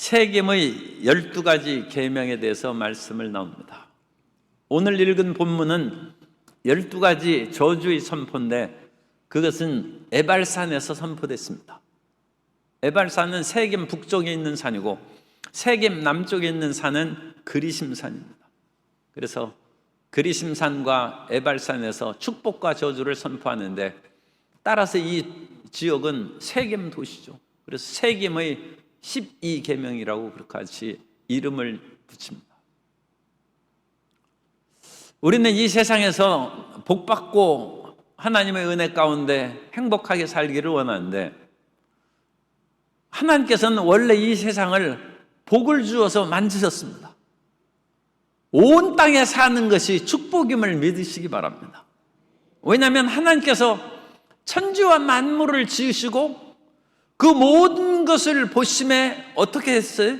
세겜의 12가지 계명에 대해서 말씀을 나옵니다. 오늘 읽은 본문은 12가지 저주의 선포인데 그것은 에발산에서 선포됐습니다. 에발산은 세겜 북쪽에 있는 산이고 세겜 남쪽에 있는 산은 그리심산입니다. 그래서 그리심산과 에발산에서 축복과 저주를 선포하는데 따라서 이 지역은 세겜 도시죠. 그래서 세겜의 12계명이라고 그렇게 같이 이름을 붙입니다. 우리는 이 세상에서 복받고 하나님의 은혜 가운데 행복하게 살기를 원하는데 하나님께서는 원래 이 세상을 복을 주어서 만드셨습니다. 온 땅에 사는 것이 축복임을 믿으시기 바랍니다. 왜냐하면 하나님께서 천지와 만물을 지으시고 그 모든 것을 보심에 어떻게 했어요?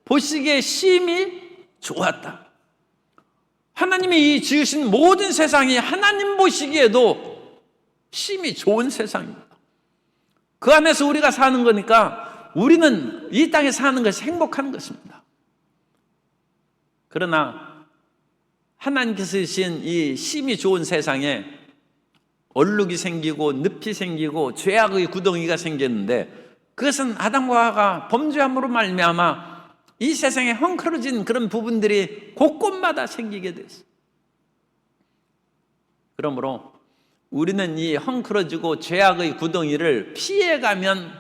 보시기에 심히 좋았다. 하나님이 이 지으신 모든 세상이 하나님 보시기에도 심히 좋은 세상입니다. 그 안에서 우리가 사는 거니까 우리는 이 땅에 사는 것이 행복한 것입니다. 그러나 하나님께서 주신 이 심히 좋은 세상에 얼룩이 생기고 늪이 생기고 죄악의 구덩이가 생겼는데 그것은 아담과 하와가 범죄함으로 말미암아 이 세상에 헝클어진 그런 부분들이 곳곳마다 생기게 됐어요. 그러므로 우리는 이 헝클어지고 죄악의 구덩이를 피해가면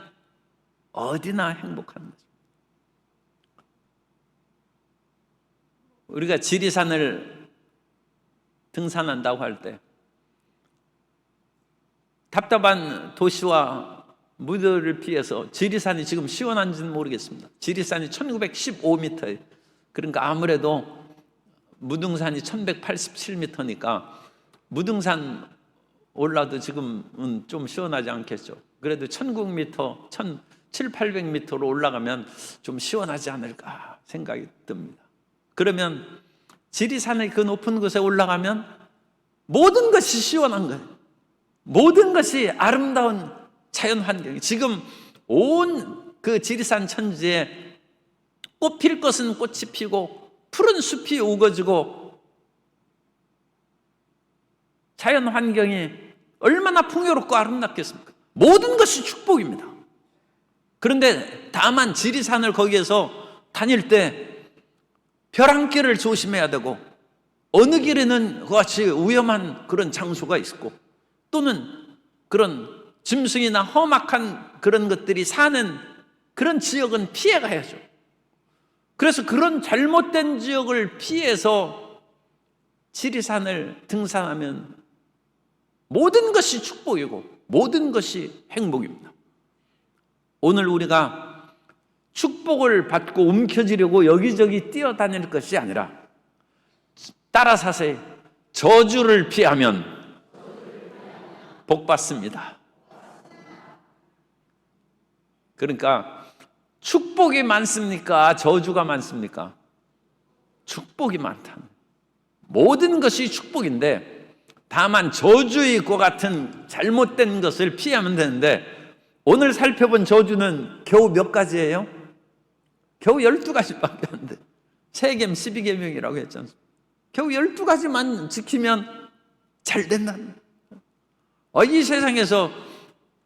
어디나 행복한 거죠. 우리가 지리산을 등산한다고 할 때 답답한 도시와 무더위를 피해서 지리산이 지금 시원한지는 모르겠습니다. 지리산이 1915m예요. 그러니까 아무래도 무등산이 1187m니까 무등산 올라도 지금은 좀 시원하지 않겠죠. 그래도 1000m, 1700~800m로 올라가면 좀 시원하지 않을까 생각이 듭니다. 그러면 지리산의 그 높은 곳에 올라가면 모든 것이 시원한 거예요. 모든 것이 아름다운 자연 환경이 지금 온 그 지리산 천지에 꽃 필 것은 꽃이 피고 푸른 숲이 우거지고 자연 환경이 얼마나 풍요롭고 아름답겠습니까? 모든 것이 축복입니다. 그런데 다만 지리산을 거기에서 다닐 때 벼랑길을 조심해야 되고 어느 길에는 그같이 위험한 그런 장소가 있고 또는 그런 짐승이나 험악한 그런 것들이 사는 그런 지역은 피해가야죠. 그래서 그런 잘못된 지역을 피해서 지리산을 등산하면 모든 것이 축복이고 모든 것이 행복입니다. 오늘 우리가 축복을 받고 움켜쥐려고 여기저기 뛰어다닐 것이 아니라 따라 사세요. 저주를 피하면 복 받습니다. 그러니까 축복이 많습니까? 저주가 많습니까? 축복이 많다. 모든 것이 축복인데 다만 저주의 것 같은 잘못된 것을 피하면 되는데 오늘 살펴본 저주는 겨우 몇 가지예요? 겨우 12가지밖에 안 돼. 세겜 12계명이라고 했지 않습니까? 겨우 12가지만 지키면 잘 된다는 거예요. 이 세상에서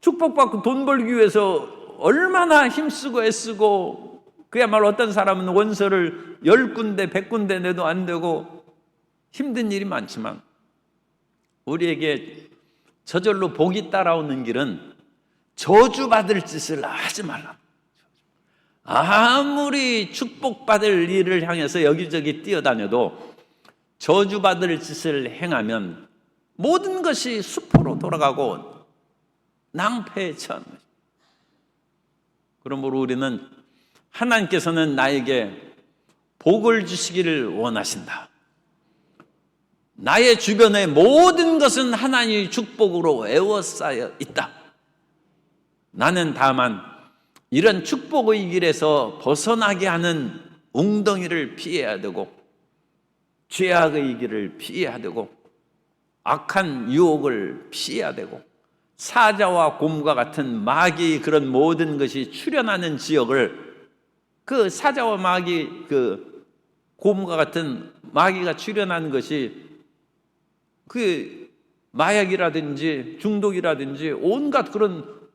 축복받고 돈 벌기 위해서 얼마나 힘쓰고 애쓰고 그야말로 어떤 사람은 원서를 10군데 100군데 내도 안 되고 힘든 일이 많지만 우리에게 저절로 복이 따라오는 길은 저주받을 짓을 하지 말라. 아무리 축복받을 일을 향해서 여기저기 뛰어다녀도 저주받을 짓을 행하면 모든 것이 수포로 돌아가고 낭패에 처한 것입니다. 그러므로 우리는 하나님께서는 나에게 복을 주시기를 원하신다. 나의 주변의 모든 것은 하나님의 축복으로 에워싸여 있다. 나는 다만 이런 축복의 길에서 벗어나게 하는 웅덩이를 피해야 되고 죄악의 길을 피해야 되고 악한 유혹을 피해야 되고 사자와 곰과 같은 마귀의 그런 모든 것이 출현하는 지역을 그 사자와 마귀, 그 곰과 같은 마귀가 출현하는 것이 그 마약이라든지 중독이라든지 온갖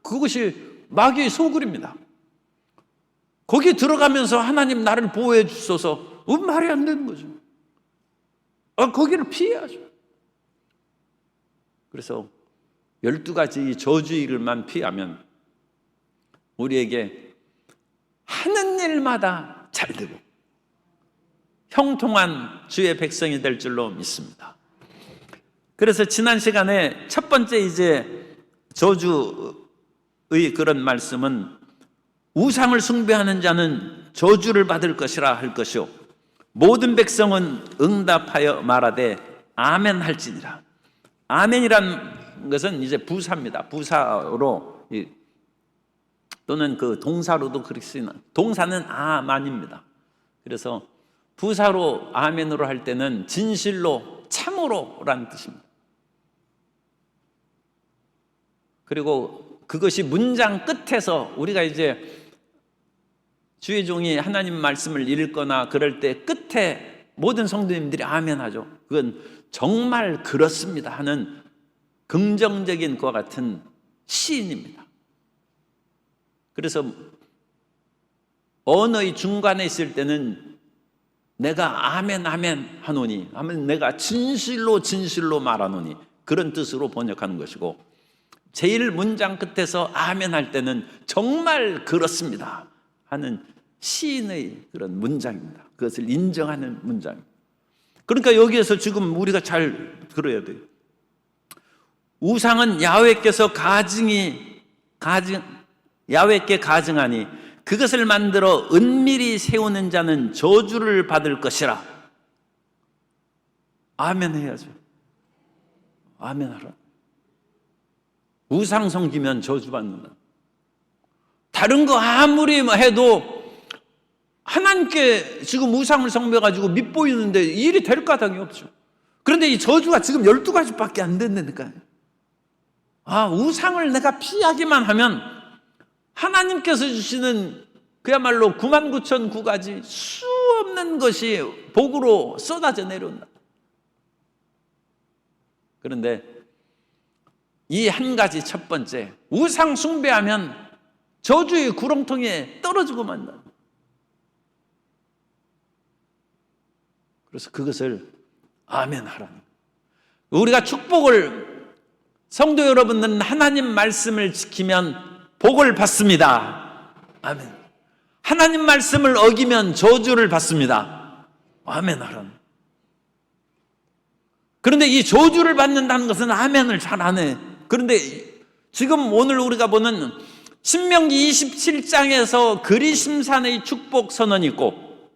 그것이 마귀의 소굴입니다. 거기 들어가면서 하나님 나를 보호해 주소서, 말이 안 되는 거죠. 거기를 피해야죠. 그래서 12가지 저주일만 피하면 우리에게 하는 일마다 잘 되고 형통한 주의 백성이 될 줄로 믿습니다. 그래서 지난 시간에 첫 번째 이제 저주의 그런 말씀은 우상을 숭배하는 자는 저주를 받을 것이라 할 것이요 모든 백성은 응답하여 말하되 아멘 할지니라. 아멘이란 것은 이제 부사입니다. 부사로 또는 그 동사로도 그렇게 쓰이는, 동사는 아만입니다. 그래서 부사로 아멘으로 할 때는 진실로 참으로라는 뜻입니다. 그리고 그것이 문장 끝에서 우리가 이제 주의 종이 하나님 말씀을 읽거나 그럴 때 끝에 모든 성도님들이 아멘 하죠. 그건 정말 그렇습니다 하는 긍정적인 것과 같은 시인입니다. 그래서 언어의 중간에 있을 때는 내가 아멘 아멘 하노니 하면 내가 진실로 진실로 말하노니 그런 뜻으로 번역하는 것이고, 제일 문장 끝에서 아멘 할 때는 정말 그렇습니다 하는 시인의 그런 문장입니다. 그것을 인정하는 문장입니다. 그러니까 여기에서 지금 우리가 잘 들어야 돼요. 우상은 야훼께서 야훼께 가증하니 그것을 만들어 은밀히 세우는 자는 저주를 받을 것이라. 아멘 해야죠. 아멘 하라. 우상 섬기면 저주받는다. 다른 거 아무리 해도 하나님께 지금 우상을 섬겨가지고 밉보이는데 일이 될 까닭이 없죠. 그런데 이 저주가 지금 12가지밖에 안 된다니까요. 우상을 내가 피하기만 하면 하나님께서 주시는 그야말로 99,009가지 수 없는 것이 복으로 쏟아져 내려온다. 그런데 이 한 가지 첫 번째, 우상 숭배하면 저주의 구렁텅이에 떨어지고 만다. 그래서 그것을 아멘 하라는. 우리가 축복을, 성도 여러분들은 하나님 말씀을 지키면 복을 받습니다. 아멘. 하나님 말씀을 어기면 저주를 받습니다. 아멘 하라는. 그런데 이 저주를 받는다는 것은 아멘을 잘 안 해. 그런데 지금 오늘 우리가 보는 신명기 27장에서 그리심산의 축복 선언이 있고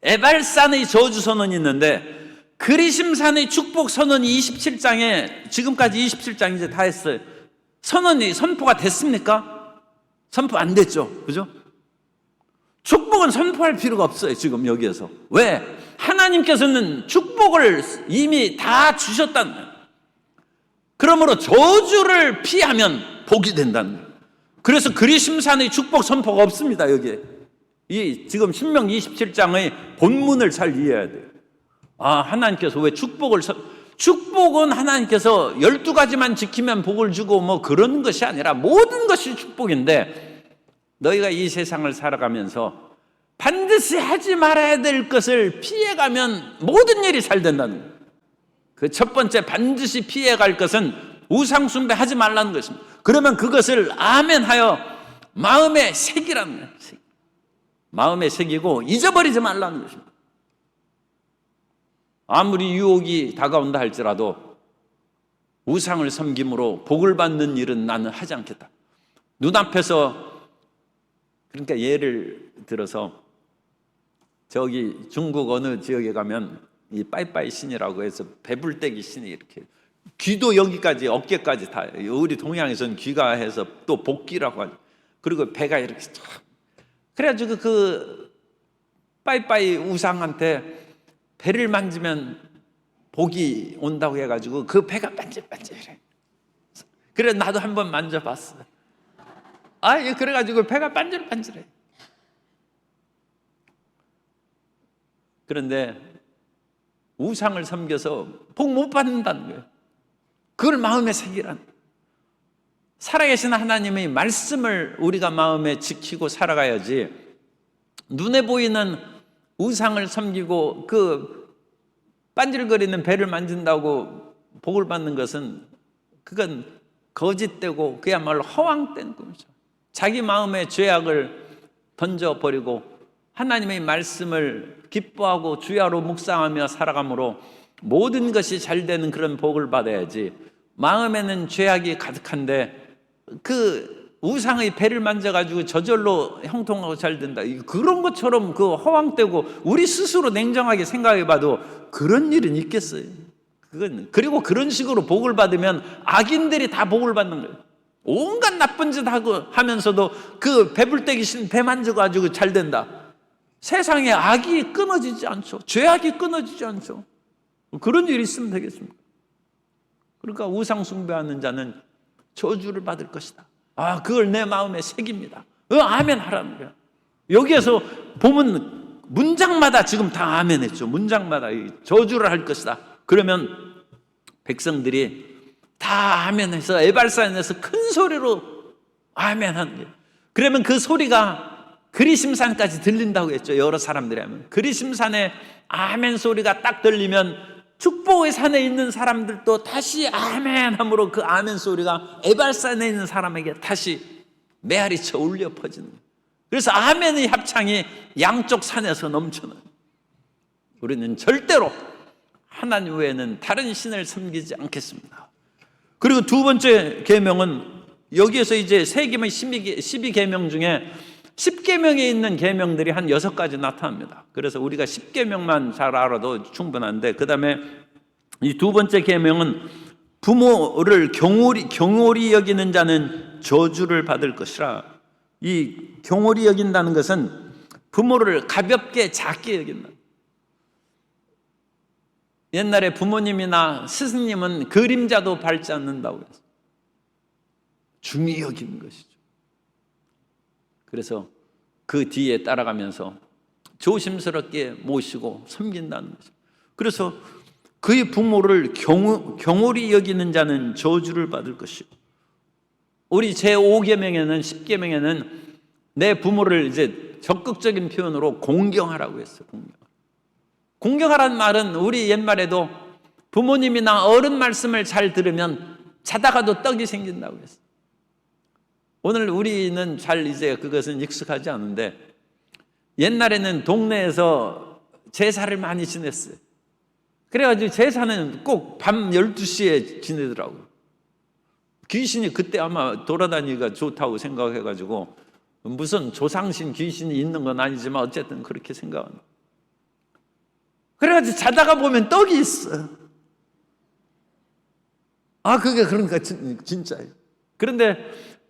에발산의 저주 선언이 있는데, 그리심산의 축복 선언이 27장에 지금까지 27장 이제 다 했어요. 선포가 됐습니까? 선포 안 됐죠. 그죠? 축복은 선포할 필요가 없어요. 지금 여기에서. 왜? 하나님께서는 축복을 이미 다 주셨다는 거예요. 그러므로 저주를 피하면 복이 된다는 거예요. 그래서 그리심산의 축복 선포가 없습니다. 여기에. 지금 신명기 27장의 본문을 잘 이해해야 돼요. 하나님께서 왜 축복은 하나님께서 12가지만 지키면 복을 주고 뭐 그런 것이 아니라 모든 것이 축복인데, 너희가 이 세상을 살아가면서 반드시 하지 말아야 될 것을 피해가면 모든 일이 잘 된다는 거예요. 그 첫 번째 반드시 피해갈 것은 우상 숭배하지 말라는 것입니다. 그러면 그것을 아멘하여 마음에 새기라는 거예요. 마음에 새기고 잊어버리지 말라는 것입니다. 아무리 유혹이 다가온다 할지라도 우상을 섬김으로 복을 받는 일은 나는 하지 않겠다. 눈앞에서, 그러니까 예를 들어서 저기 중국 어느 지역에 가면 이 빠이빠이 신이라고 해서 배불떼기 신이 이렇게 귀도 여기까지 어깨까지 다, 우리 동양에서는 귀가 해서 또 복귀라고 하죠. 그리고 배가 이렇게 쫙, 그래가지고 그 빠이빠이 우상한테 배를 만지면 복이 온다고 해가지고 그 배가 반질반질해. 그래 나도 한번 만져봤어. 그래가지고 배가 반질반질해. 그런데 우상을 섬겨서 복 못 받는다는 거예요. 그걸 마음에 새기란. 살아계신 하나님의 말씀을 우리가 마음에 지키고 살아가야지, 눈에 보이는 우상을 섬기고 그 반질거리는 배를 만진다고 복을 받는 것은 그건 거짓되고 그야말로 허황된 꿈이죠. 자기 마음의 죄악을 던져버리고 하나님의 말씀을 기뻐하고 주야로 묵상하며 살아감으로 모든 것이 잘 되는 그런 복을 받아야지, 마음에는 죄악이 가득한데 그 우상의 배를 만져가지고 저절로 형통하고 잘 된다, 그런 것처럼 그 허황되고 우리 스스로 냉정하게 생각해봐도 그런 일은 있겠어요. 그리고 그런 식으로 복을 받으면 악인들이 다 복을 받는 거예요. 온갖 나쁜 짓 하고 하면서도 그 배불떼기 싫은 배 만져가지고 잘 된다. 세상에 악이 끊어지지 않죠. 죄악이 끊어지지 않죠. 그런 일이 있으면 되겠습니까? 그러니까 우상 숭배하는 자는 저주를 받을 것이다. 그걸 내 마음에 새깁니다. 아멘 하라는 거야. 여기에서 보면 문장마다 지금 다 아멘 했죠. 문장마다 저주를 할 것이다. 그러면 백성들이 다 아멘 해서 에발산에서 큰 소리로 아멘 하는 거예요. 그러면 그 소리가 그리심산까지 들린다고 했죠. 여러 사람들이 하면 그리심산에 아멘 소리가 딱 들리면 축복의 산에 있는 사람들도 다시 아멘 함으로 그 아멘 소리가 에발산에 있는 사람에게 다시 메아리쳐 울려 퍼지는 거예요. 그래서 아멘의 합창이 양쪽 산에서 넘쳐나요. 우리는 절대로 하나님 외에는 다른 신을 섬기지 않겠습니다. 그리고 두 번째 계명은 여기에서 이제 세 계명 12계명 중에 10계명에 있는 계명들이 한 6가지 나타납니다. 그래서 우리가 10계명만 잘 알아도 충분한데, 그 다음에 이 두 번째 계명은 부모를 경홀히 여기는 자는 저주를 받을 것이라. 이 경홀히 여긴다는 것은 부모를 가볍게 작게 여긴다. 옛날에 부모님이나 스승님은 그림자도 밟지 않는다고 했어요. 중히 여기는 것이죠. 그래서 그 뒤에 따라가면서 조심스럽게 모시고 섬긴다는 거죠. 그래서 그의 부모를 경홀히 여기는 자는 저주를 받을 것이요. 우리 제5계명에는 10계명에는 내 부모를 이제 적극적인 표현으로 공경하라고 했어요. 공경하라는 말은 우리 옛말에도 부모님이나 어른 말씀을 잘 들으면 자다가도 떡이 생긴다고 했어요. 오늘 우리는 잘 이제 그것은 익숙하지 않은데, 옛날에는 동네에서 제사를 많이 지냈어요. 그래가지고 제사는 꼭 밤 12시에 지내더라고요. 귀신이 그때 아마 돌아다니기가 좋다고 생각해가지고, 무슨 조상신 귀신이 있는 건 아니지만 어쨌든 그렇게 생각합니다. 그래가지고 자다가 보면 떡이 있어. 그게 그러니까 진짜예요. 그런데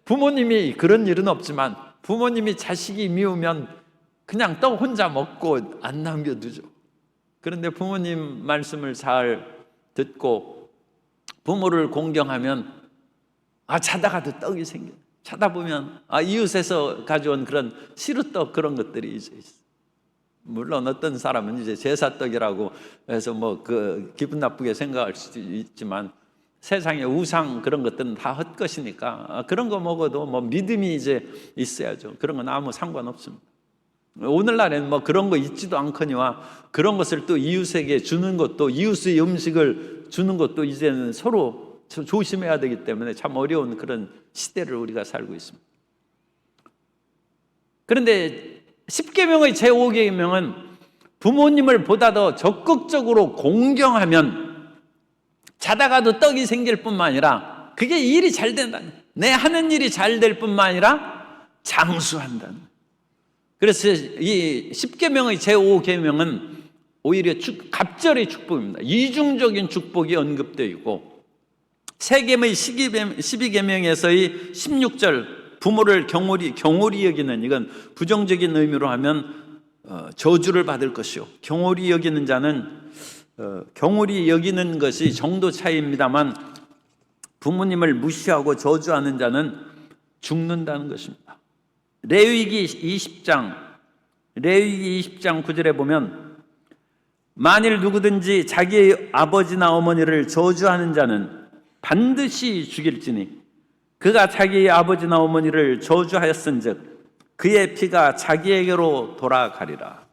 부모님이 그런 일은 없지만 부모님이 자식이 미우면 그냥 떡 혼자 먹고 안 남겨두죠. 그런데 부모님 말씀을 잘 듣고 부모를 공경하면 자다가도 떡이 생겨요. 자다 보면 이웃에서 가져온 그런 시루떡 그런 것들이 이제 있어요. 물론 어떤 사람은 이제 제사떡이라고 해서 뭐 그 기분 나쁘게 생각할 수도 있지만, 세상에 우상 그런 것들은 다 헛것이니까 그런 거 먹어도 뭐 믿음이 이제 있어야죠. 그런 건 아무 상관없습니다. 오늘날에는 뭐 그런 거 있지도 않거니와 그런 것을 또 이웃에게 주는 것도, 이웃의 음식을 주는 것도 이제는 서로 조심해야 되기 때문에 참 어려운 그런 시대를 우리가 살고 있습니다. 그런데 10계명의 제5계명은 부모님을 보다 더 적극적으로 공경하면 자다가도 떡이 생길 뿐만 아니라 그게 일이 잘 된다는, 내 하는 일이 잘 될 뿐만 아니라 장수한다는. 그래서 이 10계명의 제5계명은 오히려 갑절의 축복입니다. 이중적인 축복이 언급되어 있고, 세계의 12계명에서의 16절 부모를 경홀히 여기는, 이건 부정적인 의미로 하면 저주를 받을 것이요, 경홀히 여기는 자는 경홀히 여기는 것이 정도 차이입니다만 부모님을 무시하고 저주하는 자는 죽는다는 것입니다. 레위기 20장 9절에 보면 만일 누구든지 자기의 아버지나 어머니를 저주하는 자는 반드시 죽일지니 그가 자기의 아버지나 어머니를 저주하였은즉 그의 피가 자기에게로 돌아가리라.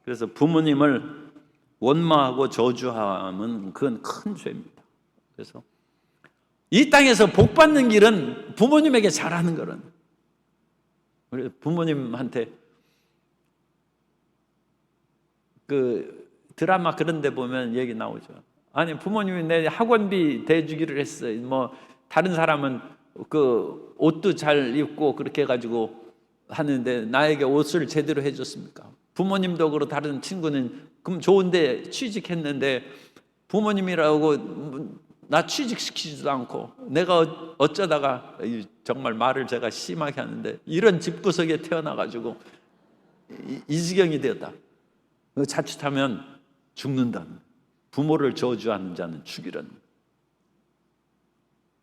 그래서 부모님을 원망하고 저주하면 그건 큰 죄입니다. 그래서 이 땅에서 복 받는 길은 부모님에게 잘하는 거는, 우리 부모님한테 그 드라마 그런 데 보면 얘기 나오죠. 아니, 부모님이 내 학원비 대주기를 했어요. 뭐 다른 사람은 그 옷도 잘 입고 그렇게 해가지고 하는데 나에게 옷을 제대로 해줬습니까? 부모님도 그렇고 다른 친구는 그럼 좋은데 취직했는데 부모님이라고 나 취직시키지도 않고, 내가 어쩌다가 정말 말을 제가 심하게 하는데 이런 집구석에 태어나가지고 이 지경이 되었다. 자칫하면 죽는다. 부모를 저주하는 자는 죽이라는.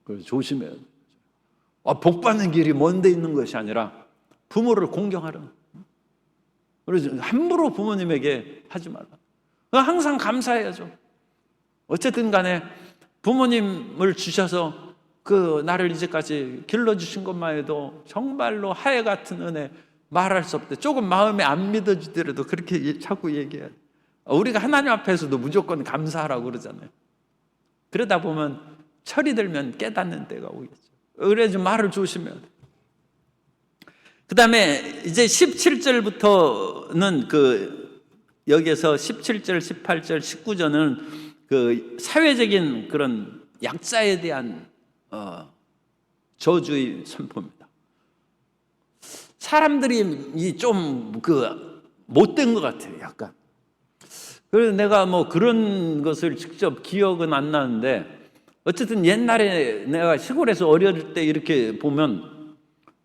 그래서 조심해야 돼. 복 받는 길이 먼 데 있는 것이 아니라 부모를 공경하라. 그래서 함부로 부모님에게 하지 말라. 항상 감사해야죠. 어쨌든 간에 부모님을 주셔서 그 나를 이제까지 길러주신 것만 해도 정말로 하해 같은 은혜 말할 수 없대. 조금 마음에 안 믿어지더라도 그렇게 자꾸 얘기해야 돼. 우리가 하나님 앞에서도 무조건 감사하라고 그러잖아요. 그러다 보면 철이 들면 깨닫는 때가 오겠죠. 그래서 말을 조심해야 돼. 그 다음에 이제 17절부터는 여기에서 17절, 18절, 19절은 그 사회적인 그런 약자에 대한 저주의 선포입니다. 사람들이 좀 못된 것 같아요, 약간. 그래서 내가 뭐 그런 것을 직접 기억은 안 나는데, 어쨌든 옛날에 내가 시골에서 어릴 때 이렇게 보면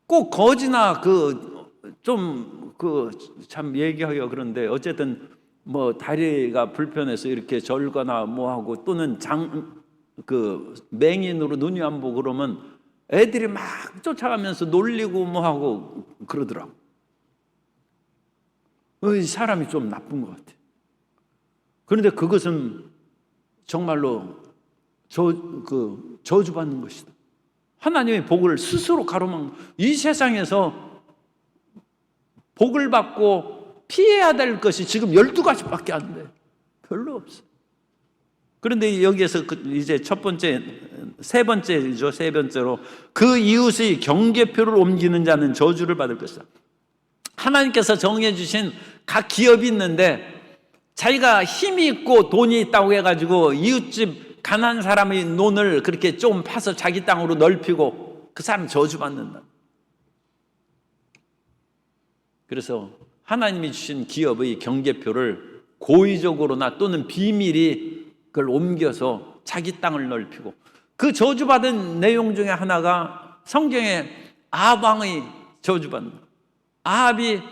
꼭 거지나 참 얘기하기가 그런데, 어쨌든 뭐 다리가 불편해서 이렇게 절거나 뭐하고 또는 맹인으로 눈이 안 보고 그러면 애들이 막 쫓아가면서 놀리고 뭐하고 그러더라고. 이 사람이 좀 나쁜 것 같아. 그런데 그것은 정말로 저주받는 것이다. 하나님의 복을 스스로 가로막는, 이 세상에서 복을 받고 피해야 될 것이 지금 12가지밖에 안 돼. 별로 없어. 그런데 여기에서 이제 세 번째로 그 이웃의 경계표를 옮기는 자는 저주를 받을 것이다. 하나님께서 정해 주신 각 기업이 있는데 자기가 힘이 있고 돈이 있다고 해가지고 이웃집 가난한 사람의 논을 그렇게 좀 파서 자기 땅으로 넓히고 그 사람 저주받는다. 그래서 하나님이 주신 기업의 경계표를 고의적으로나 또는 비밀히 그걸 옮겨서 자기 땅을 넓히고, 그 저주받은 내용 중에 하나가 성경에 아합 왕의 저주받는 거예요. 아합이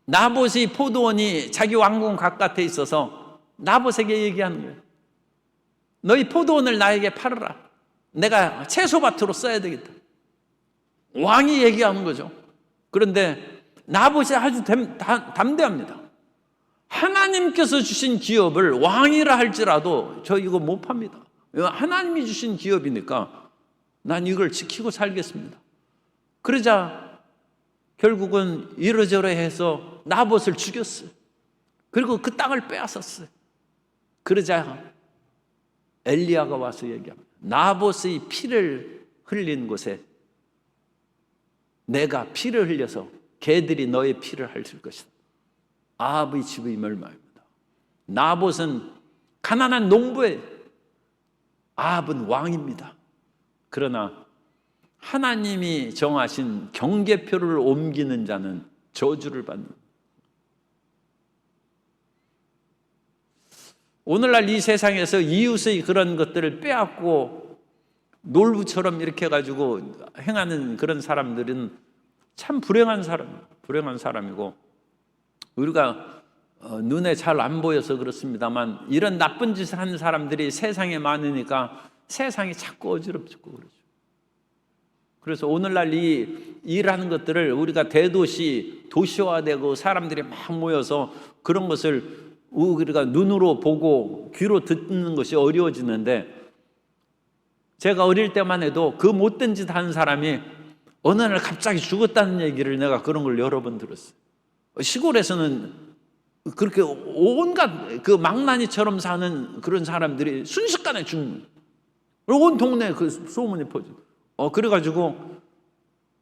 나봇의 포도원이 자기 왕궁 바깥에 있어서 나봇에게 얘기하는 거예요. 너희 포도원을 나에게 팔아라. 내가 채소밭으로 써야 되겠다. 왕이 얘기하는 거죠. 그런데 나봇이 아주 담대합니다. 하나님께서 주신 기업을 왕이라 할지라도 저 이거 못 팝니다. 하나님이 주신 기업이니까 난 이걸 지키고 살겠습니다. 그러자 결국은 이러저러 해서 나봇을 죽였어요. 그리고 그 땅을 빼앗았어요. 그러자 엘리야가 와서 얘기합니다. 나봇의 피를 흘린 곳에 내가 피를 흘려서 개들이 너의 피를 핥을 것이다. 아합의 집의 멸망입니다. 나봇은 가난한 농부예요. 아합은 왕입니다. 그러나 하나님이 정하신 경계표를 옮기는 자는 저주를 받는. 오늘날 이 세상에서 이웃의 그런 것들을 빼앗고 놀부처럼 이렇게 해가지고 행하는 그런 사람들은 참 불행한 사람이고, 우리가 눈에 잘 안 보여서 그렇습니다만 이런 나쁜 짓을 하는 사람들이 세상에 많으니까 세상이 자꾸 어지럽고 그러죠. 그래서 오늘날 이 일하는 것들을 우리가 도시화되고 사람들이 막 모여서 그런 것을 우리가 눈으로 보고 귀로 듣는 것이 어려워지는데, 제가 어릴 때만 해도 그 못된 짓 하는 사람이 어느 날 갑자기 죽었다는 얘기를 내가 그런 걸 여러 번 들었어요. 시골에서는 그렇게 온갖 그 망나니처럼 사는 그런 사람들이 순식간에 죽는, 온 동네에 그 소문이 퍼져. 그래가지고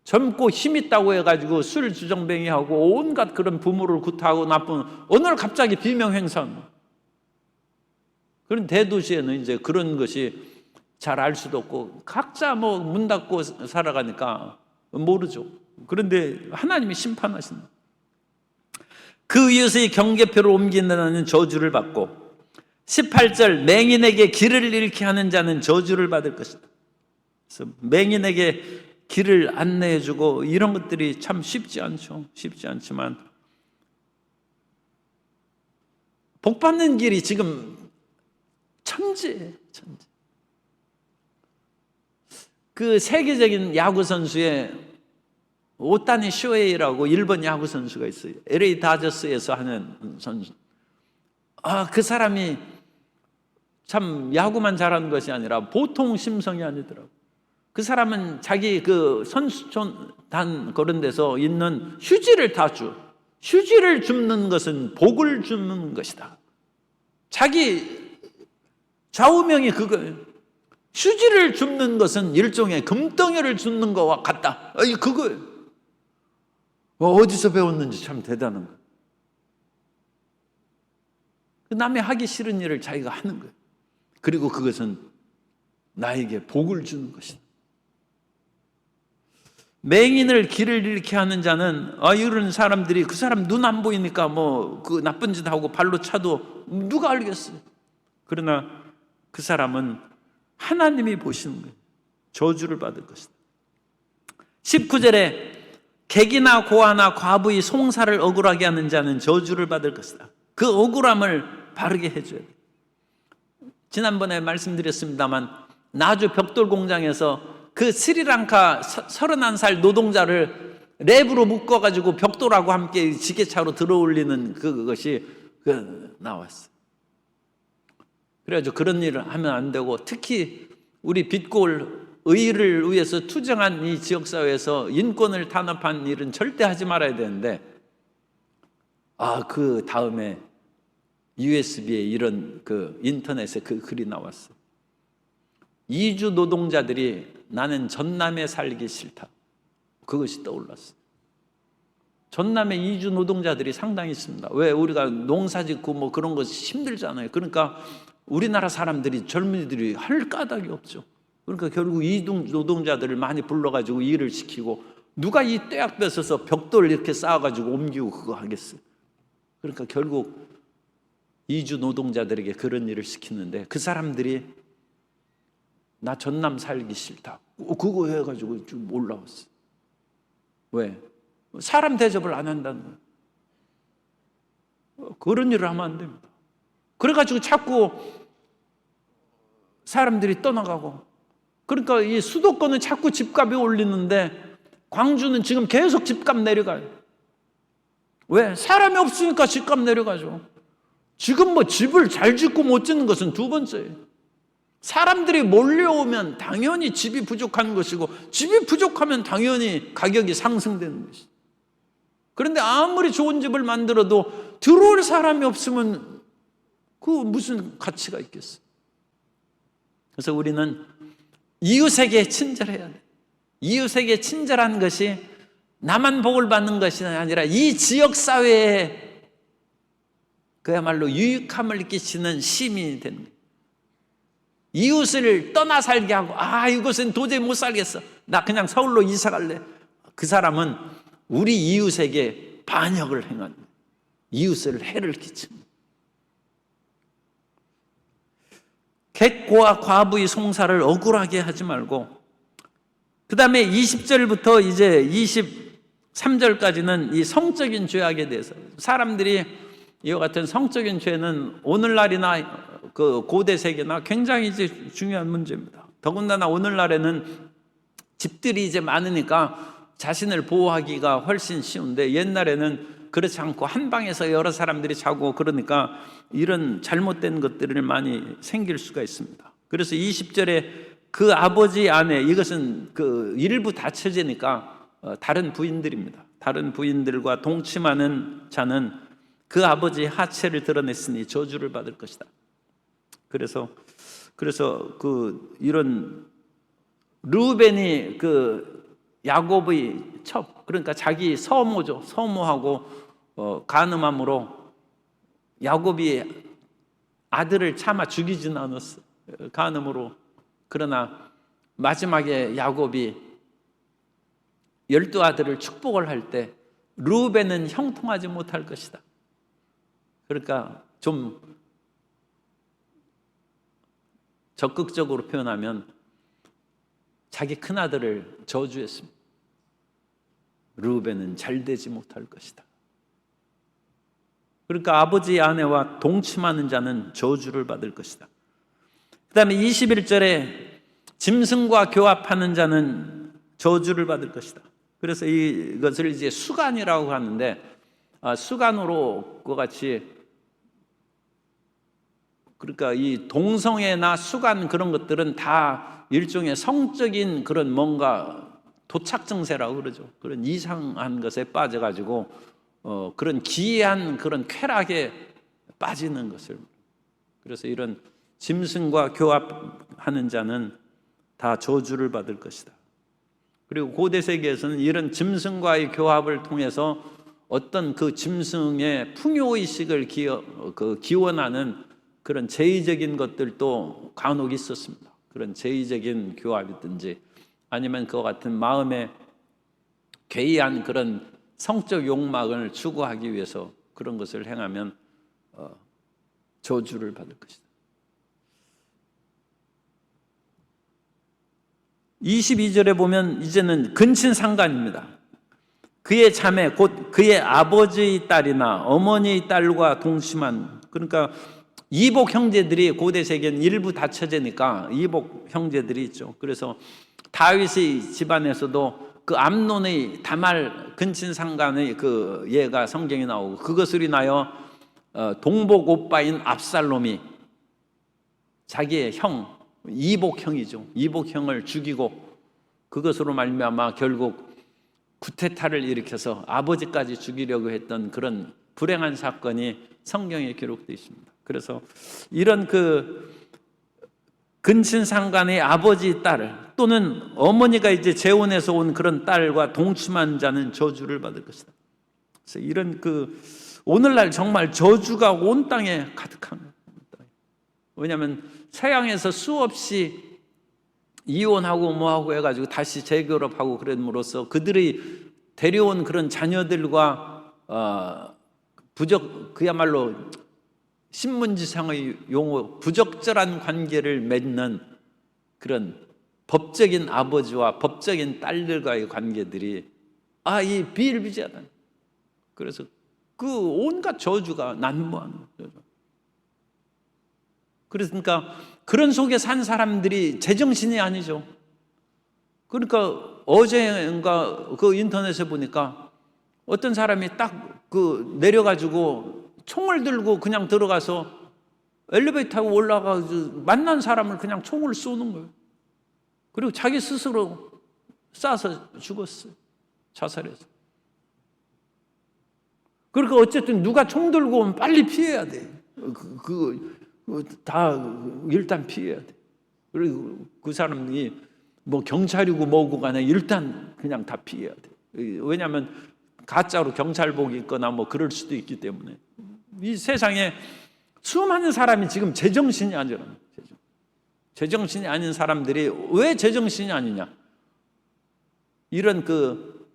젊고 힘 있다고 해가지고 술 주정뱅이하고 온갖 그런 부모를 구타하고 나쁜, 어느 날 갑자기 비명행상. 그런 대도시에는 이제 그런 것이 잘 알 수도 없고 각자 뭐 문 닫고 살아가니까 모르죠. 그런데 하나님이 심판하신다. 그 이웃의 경계표를 옮긴다는 저주를 받고, 18절 맹인에게 길을 잃게 하는 자는 저주를 받을 것이다. 그래서 맹인에게 길을 안내해주고 이런 것들이 참 쉽지 않죠. 쉽지 않지만 복 받는 길이 지금 천지예요. 천지. 그 세계적인 야구 선수의 오타니 쇼헤이라고 일본 야구 선수가 있어요. LA 다저스에서 하는 선수. 그 사람이 참 야구만 잘하는 것이 아니라 보통 심성이 아니더라고. 그 사람은 자기 그 선수촌단 그런 데서 있는 휴지를 다 줘. 휴지를 줍는 것은 복을 주는 것이다. 자기 좌우명이 그거예요. 휴지를 줍는 것은 일종의 금덩이를 줍는 것과 같다. 그거예요. 어디서 배웠는지 참 대단한 거예요. 남이 하기 싫은 일을 자기가 하는 거예요. 그리고 그것은 나에게 복을 주는 것이다. 맹인을 길을 잃게 하는 자는, 이런 사람들이 그 사람 눈 안 보이니까 뭐 그 나쁜 짓 하고 발로 차도 누가 알겠어요. 그러나 그 사람은 하나님이 보시는 거예요. 저주를 받을 것이다. 19절에 객이나 고아나 과부의 송사를 억울하게 하는 자는 저주를 받을 것이다. 그 억울함을 바르게 해줘야 돼요. 지난번에 말씀드렸습니다만 나주 벽돌 공장에서 그 스리랑카 31살 노동자를 랩으로 묶어가지고 벽돌하고 함께 지게차로 들어올리는 그것이 나왔어요. 그래가지고 그런 일을 하면 안 되고, 특히 우리 빛골 의를 위해서 투쟁한 이 지역사회에서 인권을 탄압한 일은 절대 하지 말아야 되는데, 그 다음에 USB에 이런 그 인터넷에 그 글이 나왔어요. 이주 노동자들이 나는 전남에 살기 싫다. 그것이 떠올랐어요. 전남에 이주 노동자들이 상당히 있습니다. 왜? 우리가 농사 짓고 뭐 그런 것이 힘들잖아요. 그러니까 우리나라 사람들이, 젊은이들이 할 까닭이 없죠. 그러니까 결국 이주 노동자들을 많이 불러가지고 일을 시키고, 누가 이 떼약 뺏어서 벽돌 이렇게 쌓아가지고 옮기고 그거 하겠어요. 그러니까 결국 이주 노동자들에게 그런 일을 시키는데, 그 사람들이 나 전남 살기 싫다. 그거 해가지고 좀 올라왔어요. 왜? 사람 대접을 안 한다는 거예요. 그런 일을 하면 안 됩니다. 그래가지고 자꾸 사람들이 떠나가고, 그러니까 이 수도권은 자꾸 집값이 올리는데 광주는 지금 계속 집값 내려가요. 왜? 사람이 없으니까 집값 내려가죠. 지금 뭐 집을 잘 짓고 못 짓는 것은 두 번째예요. 사람들이 몰려오면 당연히 집이 부족한 것이고, 집이 부족하면 당연히 가격이 상승되는 것이죠. 그런데 아무리 좋은 집을 만들어도 들어올 사람이 없으면 그 무슨 가치가 있겠어요? 그래서 우리는 이웃에게 친절해야 돼. 이웃에게 친절한 것이 나만 복을 받는 것이 아니라 이 지역사회에 그야말로 유익함을 끼치는 시민이 되는 거예요. 이웃을 떠나 살게 하고, 이곳은 도저히 못 살겠어, 나 그냥 서울로 이사 갈래. 그 사람은 우리 이웃에게 반역을 행하는 거예요. 이웃을 해를 끼치는 거예요. 객고와 과부의 송사를 억울하게 하지 말고, 그 다음에 20절부터 이제 23절까지는 이 성적인 죄악에 대해서, 사람들이 이와 같은 성적인 죄는 오늘날이나 그 고대 세계나 굉장히 이제 중요한 문제입니다. 더군다나 오늘날에는 집들이 이제 많으니까 자신을 보호하기가 훨씬 쉬운데, 옛날에는 그렇지 않고 한 방에서 여러 사람들이 자고 그러니까 이런 잘못된 것들이 많이 생길 수가 있습니다. 그래서 20절에 그 아버지 아내, 이것은 그 일부 다처제니까 다른 부인들입니다. 다른 부인들과 동침하는 자는 그 아버지의 하체를 드러냈으니 저주를 받을 것이다. 그래서 그 이런 르우벤이 그 야곱의 첩, 그러니까 자기 서모죠. 서모하고 간음함으로 야곱이 아들을 차마 죽이진 않았어. 간음으로. 그러나 마지막에 야곱이 12아들을 축복을 할 때 르우벤은 형통하지 못할 것이다. 그러니까 좀 적극적으로 표현하면 자기 큰아들을 저주했습니다. 르우벤은 잘되지 못할 것이다. 그러니까 아버지의 아내와 동침하는 자는 저주를 받을 것이다. 그 다음에 21절에 짐승과 교합하는 자는 저주를 받을 것이다. 그래서 이것을 이제 수간이라고 하는데, 수간으로 그와 같이, 그러니까 이 동성애나 수간 그런 것들은 다 일종의 성적인 그런 뭔가 도착 증세라고 그러죠. 그런 이상한 것에 빠져가지고 그런 기이한 그런 쾌락에 빠지는 것을. 그래서 이런 짐승과 교합하는 자는 다 저주를 받을 것이다. 그리고 고대 세계에서는 이런 짐승과의 교합을 통해서 어떤 그 짐승의 풍요의식을 기원하는 그런 제의적인 것들도 간혹 있었습니다. 그런 제의적인 교합이든지 아니면 그와 같은 마음의 괴이한 그런 성적 욕망을 추구하기 위해서 그런 것을 행하면 저주를 받을 것이다. 22절에 보면 이제는 근친상간입니다. 그의 자매 곧 그의 아버지의 딸이나 어머니의 딸과 동침한, 그러니까 이복 형제들이 고대 세계는 일부 다처제니까 이복 형제들이 있죠. 그래서 다윗의 집안에서도 그 암논의 다말 근친상간의 그 예가 성경에 나오고, 그것을 인하여 동복 오빠인 압살롬이 자기의 형, 이복형이죠. 이복형을 죽이고 그것으로 말미암아 결국 구테타를 일으켜서 아버지까지 죽이려고 했던 그런 불행한 사건이 성경에 기록되어 있습니다. 그래서 이런 그 근친상간의 아버지 딸을 또는 어머니가 이제 재혼해서 온 그런 딸과 동침한 자는 저주를 받을 것이다. 그래서 이런 그 오늘날 정말 저주가 온 땅에 가득한 거예요. 왜냐하면 서양에서 수없이 이혼하고 뭐하고 해가지고 다시 재결합하고 그럼으로써 그들이 데려온 그런 자녀들과 그야말로 신문지상의 용어 부적절한 관계를 맺는 그런 법적인 아버지와 법적인 딸들과의 관계들이 이 비일비재하다. 그래서 그 온갖 저주가 난무하는 거죠. 그러니까 그런 속에 산 사람들이 제정신이 아니죠. 그러니까 어제인가 그 인터넷에 보니까 어떤 사람이 딱 그 내려가지고 총을 들고 그냥 들어가서 엘리베이터 타고 올라가서 만난 사람을 그냥 총을 쏘는 거예요. 그리고 자기 스스로 쏴서 죽었어요. 자살해서. 그러니까 어쨌든 누가 총 들고 오면 빨리 피해야 돼. 다 일단 피해야 돼. 그리고 그 사람이 뭐 경찰이고 뭐고 간에 일단 그냥 다 피해야 돼. 왜냐하면 가짜로 경찰복 입거나 뭐 그럴 수도 있기 때문에. 이 세상에 수많은 사람이 지금 제정신이 아니라, 제정신이 아닌 사람들이 왜 제정신이 아니냐? 이런 그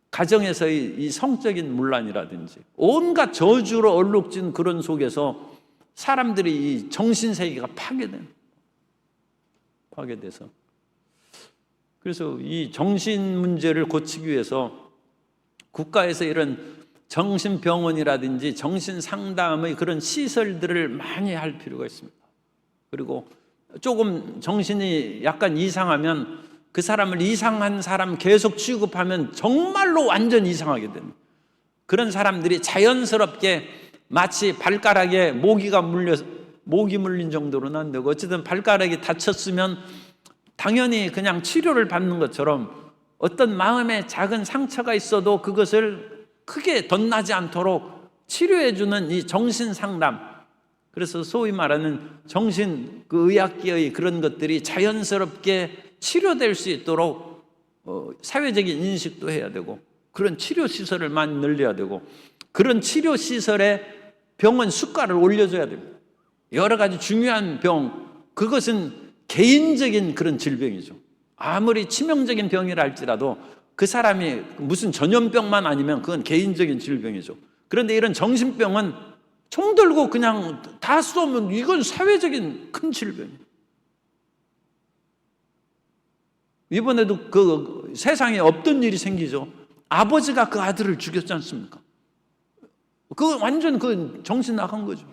가정에서의 이 성적인 문란이라든지 온갖 저주로 얼룩진 그런 속에서 사람들이 이 정신세계가 파괴돼서, 그래서 이 정신 문제를 고치기 위해서 국가에서 이런 정신병원이라든지 정신상담의 그런 시설들을 많이 할 필요가 있습니다. 그리고 조금 정신이 약간 이상하면 그 사람을 이상한 사람 계속 취급하면 정말로 완전 이상하게 됩니다. 그런 사람들이 자연스럽게 마치 발가락에 모기 물린 정도로는 안 되고, 어쨌든 발가락이 다쳤으면 당연히 그냥 치료를 받는 것처럼 어떤 마음에 작은 상처가 있어도 그것을 크게 덧나지 않도록 치료해주는 이 정신상담, 그래서 소위 말하는 정신 의학계의 그런 것들이 자연스럽게 치료될 수 있도록 사회적인 인식도 해야 되고, 그런 치료시설을 많이 늘려야 되고, 그런 치료시설에 병원 수가를 올려줘야 됩니다. 여러 가지 중요한 병, 그것은 개인적인 그런 질병이죠. 아무리 치명적인 병이라 할지라도 그 사람이 무슨 전염병만 아니면 그건 개인적인 질병이죠. 그런데 이런 정신병은 총 들고 그냥 다 쏘면 이건 사회적인 큰 질병이에요. 이번에도 그 세상에 없던 일이 생기죠. 아버지가 그 아들을 죽였지 않습니까? 그 완전 그 정신 나간 거죠.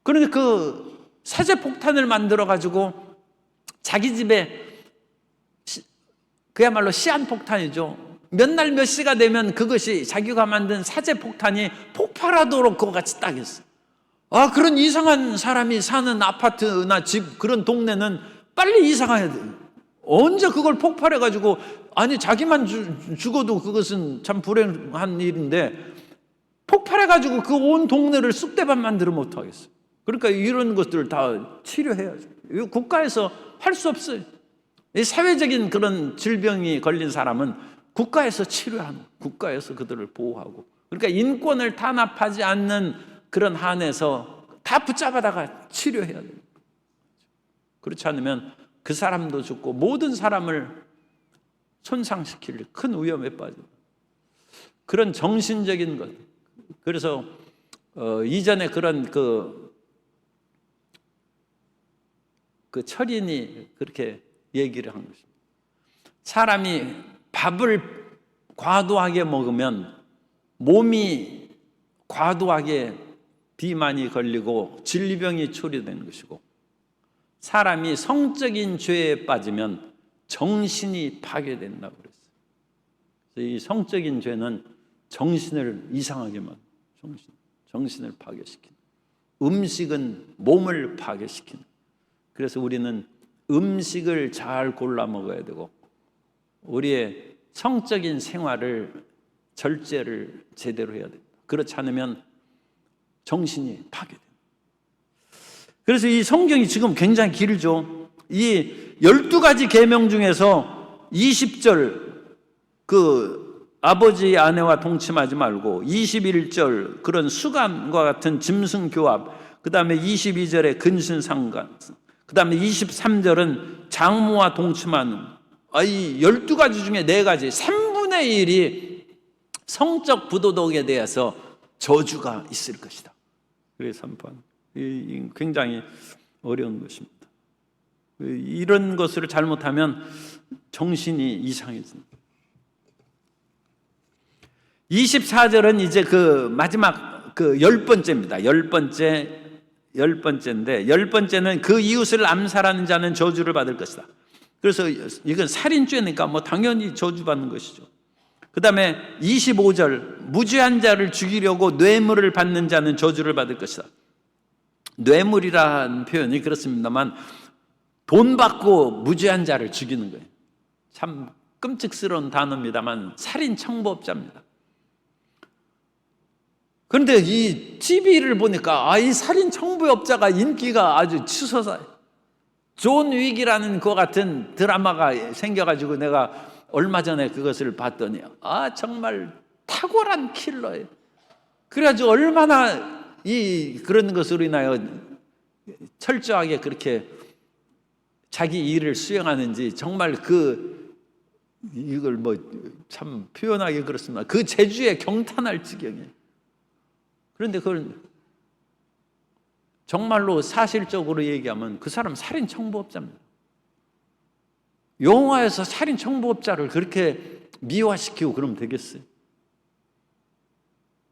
그런데 그 사제 폭탄을 만들어 가지고 자기 집에 그야말로 시한 폭탄이죠. 몇 날 몇 시가 되면 그것이 자기가 만든 사제 폭탄이 폭발하도록 그거 같이 딱 했어요. 그런 이상한 사람이 사는 아파트나 집, 그런 동네는 빨리 이상해야 돼요. 언제 그걸 폭발해가지고, 아니 자기만 죽어도 그것은 참 불행한 일인데 폭발해가지고 그 온 동네를 쑥대밭 만들어 못하겠어요. 그러니까 이런 것들을 다 치료해야죠. 이거 국가에서 할 수 없어요. 이 사회적인 그런 질병이 걸린 사람은 국가에서 치료하는, 국가에서 그들을 보호하고, 그러니까 인권을 탄압하지 않는 그런 한에서 다 붙잡아다가 치료해야 돼요. 그렇지 않으면 그 사람도 죽고 모든 사람을 손상시킬 큰 위험에 빠집니다. 그런 정신적인 것. 그래서 이전에 그런 그 철인이 그렇게 얘기를 한 것입니다. 사람이 밥을 과도하게 먹으면 몸이 과도하게 비만이 걸리고 질병이 초래되는 것이고, 사람이 성적인 죄에 빠지면 정신이 파괴된다고 그랬어요. 이 성적인 죄는 정신을 이상하게 만들어요. 정신을 파괴시키는. 음식은 몸을 파괴시키는. 그래서 우리는 음식을 잘 골라 먹어야 되고, 우리의 성적인 생활을, 절제를 제대로 해야 됩니다. 그렇지 않으면 정신이 파괴됩니다. 그래서 이 성경이 지금 굉장히 길죠. 이 12가지 계명 중에서 20절 그 아버지의 아내와 동침하지 말고, 21절 그런 수간과 같은 짐승 교합, 그 다음에 22절에 근신상간, 그 다음에 23절은 장모와 동침하는, 이 12가지 중에 4가지, 3분의 1이 성적 부도덕에 대해서 저주가 있을 것이다. 그래서 3번. 굉장히 어려운 것입니다. 이런 것을 잘못하면 정신이 이상해집니다. 24절은 이제 그 마지막 그 10번째입니다. 10번째인데, 10번째는 그 이웃을 암살하는 자는 저주를 받을 것이다. 그래서 이건 살인죄니까 뭐 당연히 저주받는 것이죠. 그 다음에 25절, 무죄한 자를 죽이려고 뇌물을 받는 자는 저주를 받을 것이다. 뇌물이라는 표현이 그렇습니다만 돈 받고 무죄한 자를 죽이는 거예요. 참 끔찍스러운 단어입니다만 살인 청부업자입니다. 그런데 이 TV를 보니까 이 살인 청부업자가 인기가 아주 치솟아요. 존 윅이라는 것 같은 드라마가 생겨가지고 내가 얼마 전에 그것을 봤더니 정말 탁월한 킬러예요. 그래가지고 얼마나 그런 것으로 인하여 철저하게 그렇게 자기 일을 수행하는지, 정말 이걸 뭐 참 표현하기 그렇습니다. 그 재주에 경탄할 지경이에요. 그런데 그걸 정말로 사실적으로 얘기하면 그 사람 살인 청부업자입니다. 영화에서 살인 청부업자를 그렇게 미화시키고 그러면 되겠어요?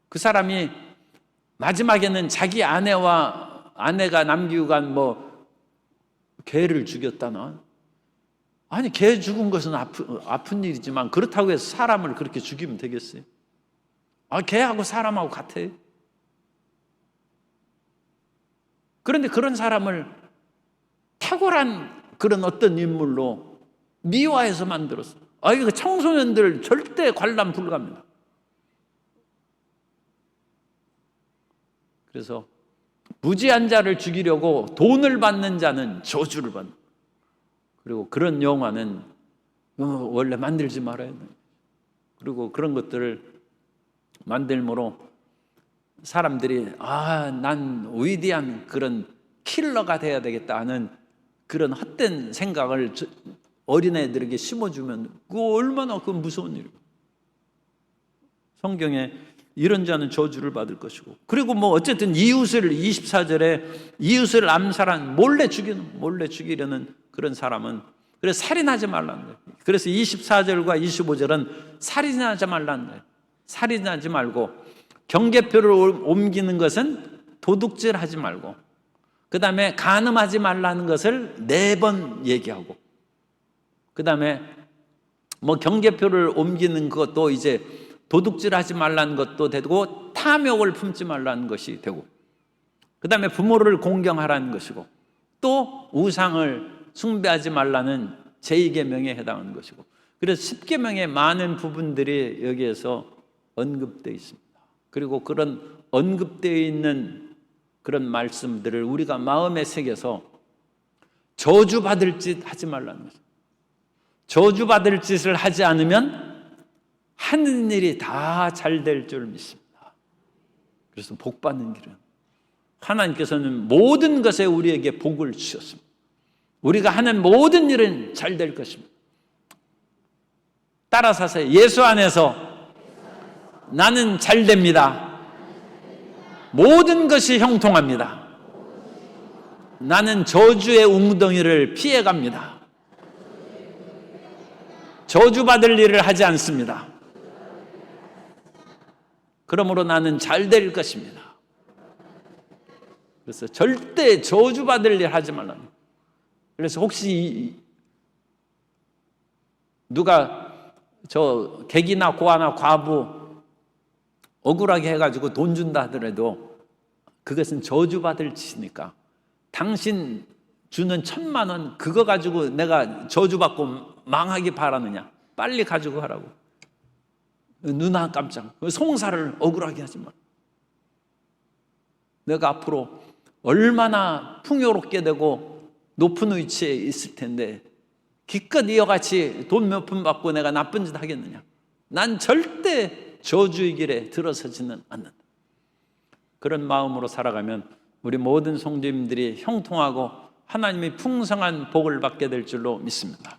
그 사람이 마지막에는 자기 아내가 남기고 간 개를 죽였다나, 아니, 개 죽은 것은 아픈 일이지만 그렇다고 해서 사람을 그렇게 죽이면 되겠어요? 개하고 사람하고 같아요. 그런데 그런 사람을 탁월한 그런 어떤 인물로 미화해서 만들었어요. 이거 청소년들 절대 관람 불가합니다. 그래서 무지한 자를 죽이려고 돈을 받는 자는 저주를 받는, 그리고 그런 영화는 원래 만들지 말아야 돼요. 그리고 그런 것들을 만들므로 사람들이 난 위대한 그런 킬러가 돼야 되겠다 하는 그런 헛된 생각을 어린애들에게 심어주면 그거 얼마나 무서운 일이에요. 성경에 이런 자는 저주를 받을 것이고, 그리고 어쨌든 이웃을 24절에 이웃을 암살한 몰래 죽이려는 그런 사람은, 그래서 살인하지 말라는 거예요. 그래서 24절과 25절은 살인하지 말라는 거예요. 살인하지 말고, 경계표를 옮기는 것은 도둑질하지 말고, 그 다음에 간음하지 말라는 것을 4번 얘기하고, 그 다음에 경계표를 옮기는 것도 이제 도둑질하지 말라는 것도 되고, 탐욕을 품지 말라는 것이 되고, 그 다음에 부모를 공경하라는 것이고, 또 우상을 숭배하지 말라는 제2계명에 해당하는 것이고, 그래서 10계명의 많은 부분들이 여기에서 언급되어 있습니다. 그리고 그런 언급되어 있는 그런 말씀들을 우리가 마음에 새겨서 저주받을 짓 하지 말라는 거죠. 저주받을 짓을 하지 않으면 하는 일이 다 잘 될 줄 믿습니다. 그래서 복 받는 길은, 하나님께서는 모든 것에 우리에게 복을 주셨습니다. 우리가 하는 모든 일은 잘 될 것입니다. 따라서 하세요. 예수 안에서 나는 잘 됩니다. 모든 것이 형통합니다. 나는 저주의 웅덩이를 피해갑니다. 저주받을 일을 하지 않습니다. 그러므로 나는 잘 될 것입니다. 그래서 절대 저주받을 일 하지 말라는. 그래서 혹시 누가 저 객이나 고아나 과부 억울하게 해가지고 돈 준다 하더라도 그것은 저주받을 짓이니까, 당신 주는 1,000만 원 그거 가지고 내가 저주받고 망하기 바라느냐, 빨리 가지고 하라고. 누나 깜짝, 송사를 억울하게 하지 마. 내가 앞으로 얼마나 풍요롭게 되고 높은 위치에 있을 텐데 기껏 이어같이 돈 몇 푼 받고 내가 나쁜 짓 하겠느냐. 난 절대 저주의 길에 들어서지는 않는다. 그런 마음으로 살아가면 우리 모든 성도님들이 형통하고 하나님의 풍성한 복을 받게 될 줄로 믿습니다.